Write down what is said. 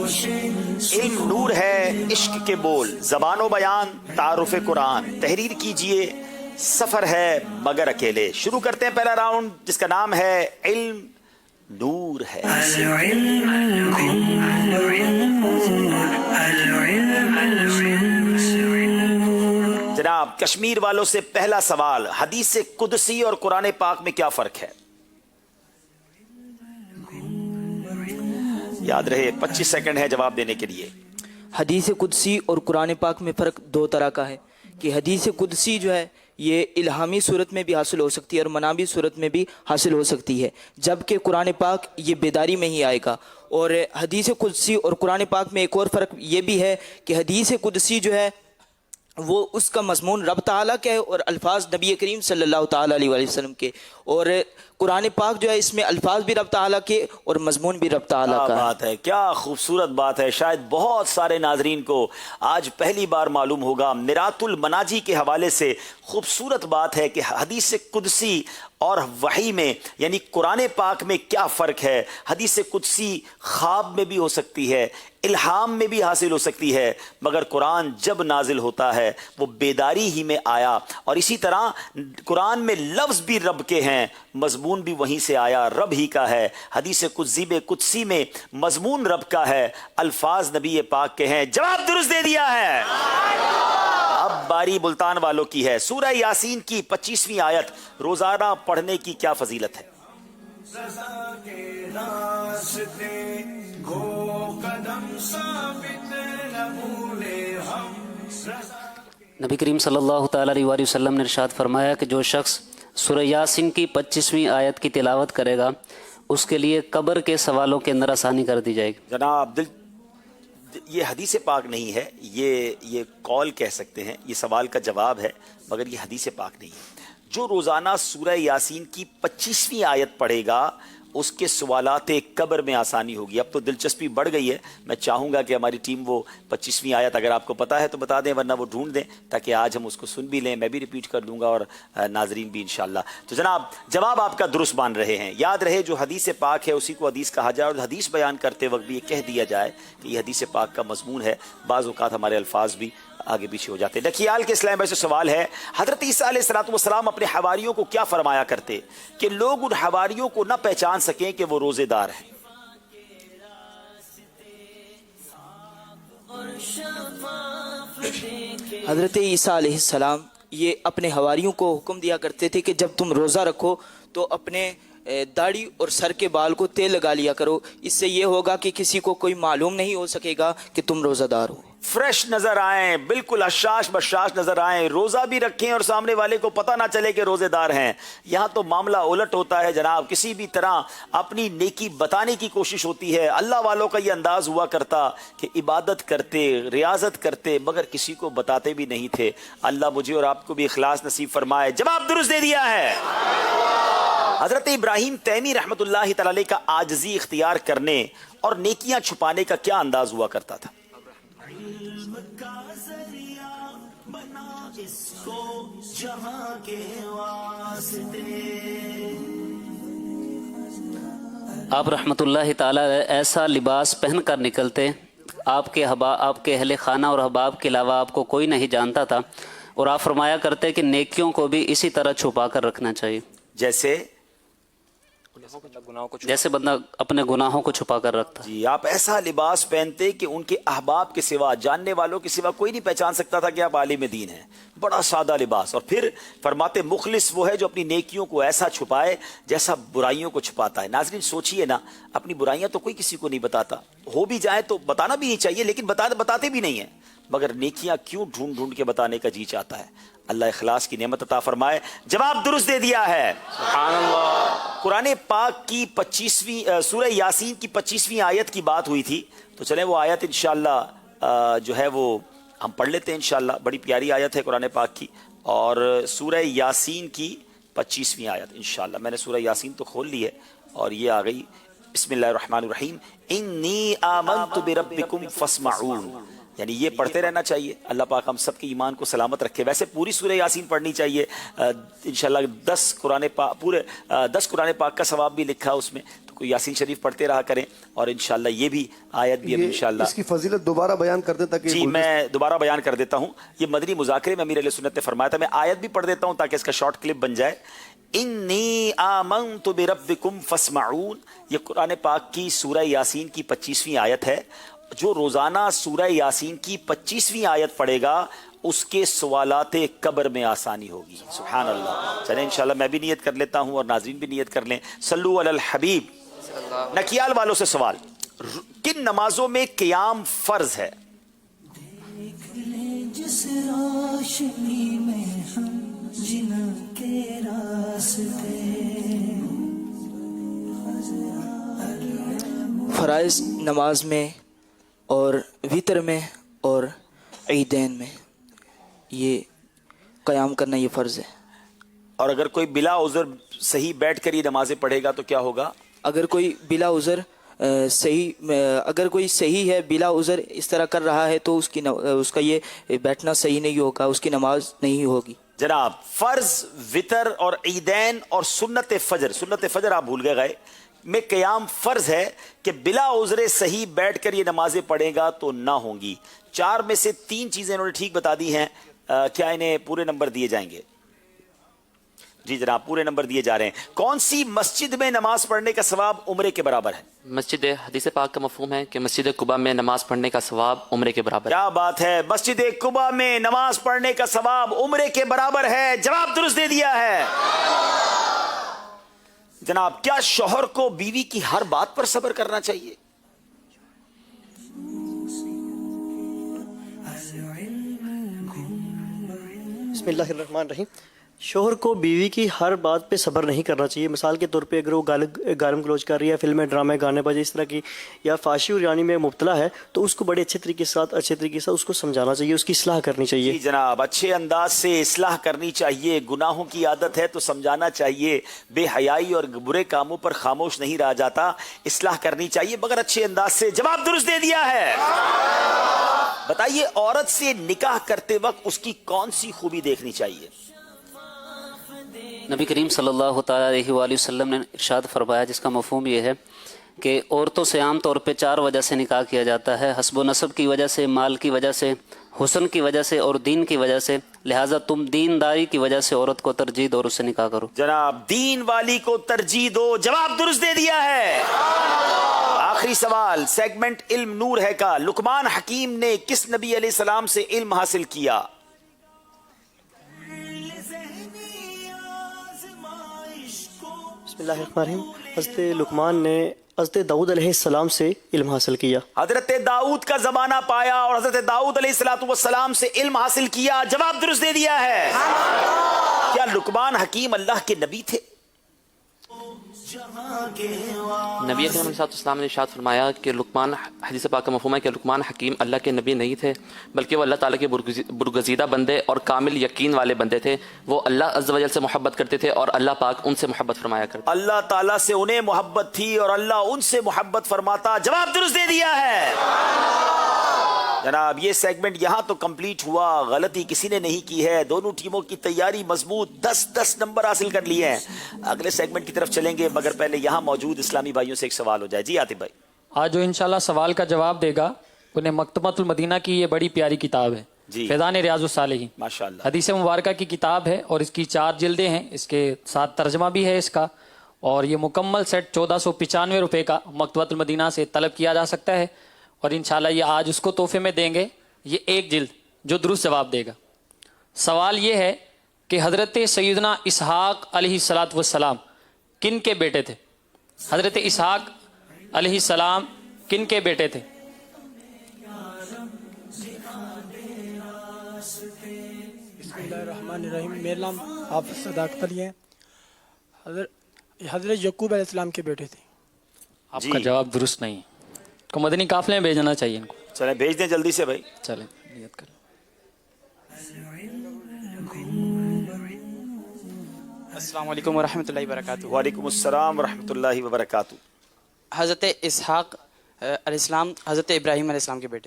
علم نور ہے عشق کے بول، زبان و بیان تعارف قرآن، تحریر کیجئے سفر ہے مگر اکیلے۔ شروع کرتے ہیں پہلا راؤنڈ جس کا نام ہے علم نور ہے۔ جناب کشمیر والوں سے پہلا سوال، حدیث قدسی اور قرآن پاک میں کیا فرق ہے؟ یاد رہے 25 سیکنڈ ہے جواب دینے کے لیے۔ حدیث قدسی اور قرآن پاک میں فرق دو طرح کا ہے کہ حدیث قدسی جو ہے یہ الہامی صورت میں بھی حاصل ہو سکتی ہے اور منابی صورت میں بھی حاصل ہو سکتی ہے، جبکہ قرآن پاک یہ بیداری میں ہی آئے گا۔ اور حدیث قدسی اور قرآن پاک میں ایک اور فرق یہ بھی ہے کہ حدیث قدسی جو ہے وہ اس کا مضمون رب تعالیٰ کا ہے اور الفاظ نبی کریم صلی اللہ تعالیٰ علیہ وآلہ وسلم کے، اور قرآن پاک جو ہے اس میں الفاظ بھی رب تعالیٰ کے اور مضمون بھی رب تعالیٰ کا ہے۔ بات ہے، کیا خوبصورت بات ہے، شاید بہت سارے ناظرین کو آج پہلی بار معلوم ہوگا۔ میرات المناجی کے حوالے سے خوبصورت بات ہے کہ حدیث قدسی اور وحی میں یعنی قرآن پاک میں کیا فرق ہے۔ حدیث قدسی خواب میں بھی ہو سکتی ہے، الہام میں بھی حاصل ہو سکتی ہے، مگر قرآن جب نازل ہوتا ہے وہ بیداری ہی میں آیا، اور اسی طرح قرآن میں لفظ بھی رب کے ہیں، مضمون بھی وہیں سے آیا، رب ہی کا ہے۔ حدیث قدسی میں مضمون رب کا ہے، الفاظ نبی پاک کے ہیں۔ جواب درست دے دیا ہے۔ اب باری ملتان والوں کی ہے۔ سورہ یاسین کی 25ویں آیت روزانہ پڑھنے کی کیا فضیلت ہے؟ نبی کریم صلی اللہ تعالیٰ علیہ وآلہ وسلم نے ارشاد فرمایا کہ جو شخص سورہ یاسین کی 25ویں آیت کی تلاوت کرے گا اس کے لیے قبر کے سوالوں کے اندر آسانی کر دی جائے گی۔ جناب یہ حدیث پاک نہیں ہے، یہ قول کہہ سکتے ہیں، یہ سوال کا جواب ہے، مگر یہ حدیث پاک نہیں ہے۔ جو روزانہ سورہ یاسین کی 25ویں آیت پڑھے گا اس کے سوالات قبر میں آسانی ہوگی۔ اب تو دلچسپی بڑھ گئی ہے، میں چاہوں گا کہ ہماری ٹیم وہ 25ویں آیت اگر آپ کو پتا ہے تو بتا دیں، ورنہ وہ ڈھونڈ دیں تاکہ آج ہم اس کو سن بھی لیں، میں بھی ریپیٹ کر دوں گا اور ناظرین بھی انشاءاللہ۔ تو جناب جواب آپ کا درست مان رہے ہیں۔ یاد رہے جو حدیث پاک ہے اسی کو حدیث کہا جائے، اور حدیث بیان کرتے وقت بھی یہ کہہ دیا جائے کہ یہ حدیث پاک کا مضمون ہے۔ بعض اوقات ہمارے الفاظ بھی آگے پیچھے ہو جاتے ہیں۔ ڈکیال کے اسلام سے سوال ہے، حضرت عیسیٰ علیہ السلام اپنے حواریوں کو کیا فرمایا کرتے کہ لوگ ان حواریوں کو نہ پہچان سکیں کہ وہ روزے دار ہیں؟ حضرت عیسیٰ علیہ السلام یہ اپنے حواریوں کو حکم دیا کرتے تھے کہ جب تم روزہ رکھو تو اپنے داڑھی اور سر کے بال کو تیل لگا لیا کرو، اس سے یہ ہوگا کہ کسی کو کوئی معلوم نہیں ہو سکے گا کہ تم روزہ دار ہو۔ فریش نظر آئیں، بالکل حشاش بشاش نظر آئیں، روزہ بھی رکھیں اور سامنے والے کو پتہ نہ چلے کہ روزے دار ہیں۔ یہاں تو معاملہ الٹ ہوتا ہے جناب، کسی بھی طرح اپنی نیکی بتانے کی کوشش ہوتی ہے۔ اللہ والوں کا یہ انداز ہوا کرتا کہ عبادت کرتے، ریاضت کرتے، مگر کسی کو بتاتے بھی نہیں تھے۔ اللہ مجھے اور آپ کو بھی اخلاص نصیب فرمائے۔ جواب درست دے دیا ہے۔ حضرت ابراہیم تیمی رحمۃ اللہ تعالی علیہ کا عاجزی اختیار کرنے اور نیکیاں چھپانے کا کیا انداز ہوا کرتا تھا؟ آپ رحمۃ اللہ تعالیٰ ایسا لباس پہن کر نکلتے، آپ کے اہل خانہ اور احباب کے علاوہ آپ کو کوئی نہیں جانتا تھا، اور آپ فرمایا کرتے کہ نیکیوں کو بھی اسی طرح چھپا کر رکھنا چاہیے، جیسے بندہ اپنے گناہوں کو چھپا کر رکھتا۔ جی آپ ایسا لباس پہنتے کہ ان کے احباب کے سوا، جاننے والوں کے سوا کوئی نہیں پہچان سکتا تھا کہ آپ عالم دین ہیں۔ بڑا سادہ لباس، اور پھر فرماتے مخلص وہ ہے جو اپنی نیکیوں کو ایسا چھپائے جیسا برائیوں کو چھپاتا ہے۔ ناظرین سوچئے نا، اپنی برائیاں تو کوئی کسی کو نہیں بتاتا، ہو بھی جائے تو بتانا بھی نہیں چاہیے، لیکن بتاتے بھی نہیں ہیں، مگر نیکیاں کیوں ڈھونڈ ڈھونڈ کے بتانے کا جی چاہتا ہے۔ اللہ اخلاص کی نعمت عطا فرمائے۔ جواب درست دے دیا ہے۔ سبحان اللہ۔ قرآن پاک کی 25ویں سورہ یاسین کی 25ویں آیت کی بات ہوئی تھی، تو چلیں وہ آیت انشاءاللہ جو ہے وہ ہم پڑھ لیتے ہیں انشاءاللہ۔ بڑی پیاری آیت ہے قرآن پاک کی، اور سورہ یاسین کی 25ویں آیت انشاءاللہ۔ میں نے سورہ یاسین تو کھول لی ہے اور یہ آ گئی۔ بسم اللہ الرحمن الرحیم، انی آمنت بربکم فاسمعون، یعنی یہ پڑھتے رہنا چاہیے۔ اللہ پاک ہم سب کے ایمان کو سلامت رکھے۔ ویسے پوری سورہ یاسین پڑھنی چاہیے انشاءاللہ۔ 10 قرآن پاک کا ثواب بھی لکھا اس میں، تو कोई यासीन शरीफ पढ़ते रहा करें, और इंशाल्लाह ये भी आयत भी अब इंशाल्लाह इसकी फजीलत दोबारा बयान कर दें ताकि जी मैं दोबारा बयान कर देता हूँ। ये मदनी मुज़ाकरे में अमीर अहले सुन्नत ने फरमाया था, मैं आयत भी पढ़ देता हूँ ताकि इसका शॉर्ट क्लिप बन जाए। इन्नी आमनतु बिरब्बिकुम फस्माऊन, ये कुरान पाक की सूरह यासीन की 25वीं आयत है। जो रोज़ाना सूरह यासीन की 25वीं आयत पढ़ेगा उसके सवालाते कब्र में आसानी होगी। सुभान अल्लाह। चलें इंशाल्लाह मैं भी नियत कर लेता हूँ और नाज़रीन भी नियत कर लें। सल्लु अलल हबीब। नकियाल वालों से सवाल, किन नमाजों में क़ियाम फ़र्ज है? जिस रोशनी में हम जिनके रास्ते फ़राइज़ नमाज में और वितर में और ईदैन में ये क़याम करना ये फ़र्ज़ है। और अगर कोई बिला उज़र सही बैठ कर ये नमाजें पढ़ेगा तो क्या होगा? अगर कोई बिला उज़र अगर कोई सही है बिला उज़र इस तरह कर रहा है तो उसका ये बैठना सही नहीं होगा, उसकी नमाज नहीं होगी। जनाब, फ़र्ज, वितर और ईदैन और सुन्नत फजर आप भूल गए में क़याम फ़र्ज है कि बिला उज़रे सही बैठ कर ये नमाजें पढ़ेगा तो ना होंगी। 4 में से 3 चीज़ें इन्होंने ठीक बता दी हैं। क्या इन्हें पूरे नंबर दिए जाएंगे? जी जनाब, पूरे नंबर दिए जा रहे हैं। कौन सी मस्जिद में नमाज पढ़ने का सवाब उम्रे के बराबर है? मस्जिद हदीस पाक का मफ़हूम है कि मस्जिद कुबा में नमाज पढ़ने का सवाब उम्रे के बराबर है। क्या बात है, मस्जिद कुबा में नमाज पढ़ने का सवाब उम्रे के बराबर है। जवाब दुरुस्त दे दिया है। जनाब, क्या शौहर को बीवी की हर बात पर सब्र करना चाहिए? बिस्मिल्लाहिर्रहमानिर्रहीम। शोहर को बीवी की हर बात पे सब्र नहीं करना चाहिए। मिसाल के तौर पे अगर वो गालम गलोच कर रही है, फिल्में ड्रामे गाने बजे इस तरह की या फाशी और यानी में मुब्तला है तो उसको बड़े अच्छे तरीके से उसको समझाना चाहिए, उसकी इस्लाह करनी चाहिए। जी जनाब, अच्छे अंदाज से इस्लाह करनी चाहिए। गुनाहों की आदत है तो समझाना चाहिए। बेहयाई और बुरे कामों पर खामोश नहीं रहा जाता, इस्लाह करनी चाहिए मगर अच्छे अंदाज से। जवाब दुरुस्त दे दिया है। बताइए, औरत से निकाह करते वक्त उसकी कौन सी खूबी देखनी चाहिए? नबी करीम सल्लल्लाहु ताला अलैहि वसल्लम ने इरशाद फरमाया, जिसका मफ़हूम ये है कि औरतों से आम तौर पे 4 वजह से निकाह किया जाता है। हस्ब नसब की वजह से, माल की वजह से, हुस्न की वजह से और दीन की वजह से। लिहाजा तुम दीनदारी की वजह से औरत को तरजीह दो और उससे निकाह करो। जनाब, दीन वाली को तरजीह दो। जवाब दुरुस्त दे दिया है। आखिरी सवाल, सेगमेंट इल्म नूर है का, लुकमान हकीम ने किस नबी अलैहिस्सलाम से इल्म हासिल किया? बिस्मिल्लाहिर्रहमानिर्रहीम। हज़रत लुकमान ने हज़रत दाऊद अलैहिस्सलाम से इल्म हासिल किया। हजरत दाऊद का जमाना पाया और हजरत दाऊद अलैहिस्सलाम से इल्म हासिल किया। जवाब दुरुस्त दे दिया है। क्या लुकमान हकीम अल्लाह के नबी थे? नबी अकरम सल्लल्लाहु ने इरशाद फरमाया कि लुकमान, हदीस पाक का मफ़हूम है कि लुकमान हकीम अल्लाह के नबी नहीं थे, बल्कि वो अल्लाह ताला के बुरगज़ीदा बंदे और कामिल यकीन वाले बंदे थे। वो अल्लाह अज़्ज़ व जल से मोहब्बत करते थे और अल्लाह पाक उनसे मोहब्बत फरमाया करते। अल्लाह ताला से उन्हें मोहब्बत थी और अल्लाह उनसे मोहब्बत फरमाता। जवाब दुरुस्त दे दिया है। जनाब, ये सेगमेंट यहां तो कंप्लीट हुआ, गलती किसी ने नहीं की है। दोनों टीमों की तैयारी मजबूत, 10-10 नंबर हासिल कर लिए हैं। अगले सेगमेंट की तरफ चलेंगे मगर पहले यहां मौजूद इस्लामी भाइयों से एक सवाल हो जाए। जी आतिफ भाई। आज जो इंशाल्लाह सवाल का जवाब देगा उन्हें मकतबतुल मदीना की ये बड़ी प्यारी किताब है, फैज़ान रियाजुस सालिहीन, माशाअल्लाह, हदीस मुबारका की किताब है और इसकी 4 जिल्दें हैं। इसके साथ तर्जमा भी है इसका, और ये मुकम्मल सेट 1495 रुपये का मकतबतुल मदीना से तलब किया जा सकता है। और इंशाल्लाह ये आज उसको तोहफे में देंगे, ये 1 जिल्द जो दुरुस्त जवाब देगा। सवाल ये है कि हज़रत सैयदना इसहाक अलैहिस्सलातु वस्सलाम किन के बेटे थे? हज़रत इसहाक अलैहिस्सलाम किन के बेटे थे? बिस्मिल्लाहिर्रहमानिर्रहीम। मेरा नाम हाफिज़ सदाकत अली है। हज़रत यकूब अलैहिस्सलाम के बेटे थे। आपका जवाब दुरुस्त नहीं है, को मदनी काफिले में भेजना चाहिए इनको। चले भेज दें जल्दी से भाई। चलें नियत करें। अस्सलाम वालेकुम वरहमतुल्लाहि वबरकातुहू। वालेकुम अस्सलाम वरहमतुल्लाहि वबरकातुहू। हज़रत इसहाक अलैहिस्सलाम हज़रत इब्राहीम अलैहिस्सलाम के बेटे।